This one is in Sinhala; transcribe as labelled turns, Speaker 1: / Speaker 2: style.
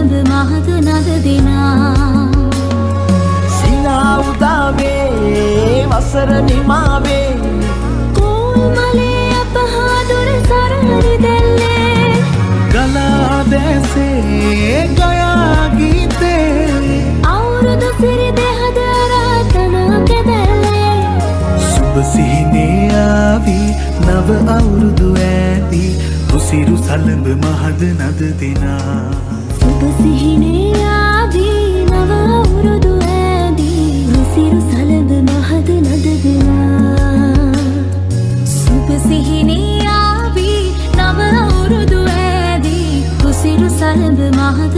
Speaker 1: සලඹ මහද නද දෙනා
Speaker 2: සිනා උදාවේ වසර නිමාවේ
Speaker 1: කෝල් මලේ අපහා දුර සරහරි දැල්ලේ
Speaker 2: ගලා දැසේ ගයා ගීතේ
Speaker 1: අවුරුදු සිරි දෙහද රාතනා කැදැල්ලේ
Speaker 2: සුබ සිහිනේ ආවි නව අවුරුදු ඇති රුසිරු සලඹ මහද නද දෙනා
Speaker 1: සුබ සිහිනේ ආදී නව අවුරුදු ඇදී රුසිරු සලඹ මහද නද දෙනා සුබ සිහිනේ ආදී නව අවුරුදු ඇදී රුසිරු සලඹ මහද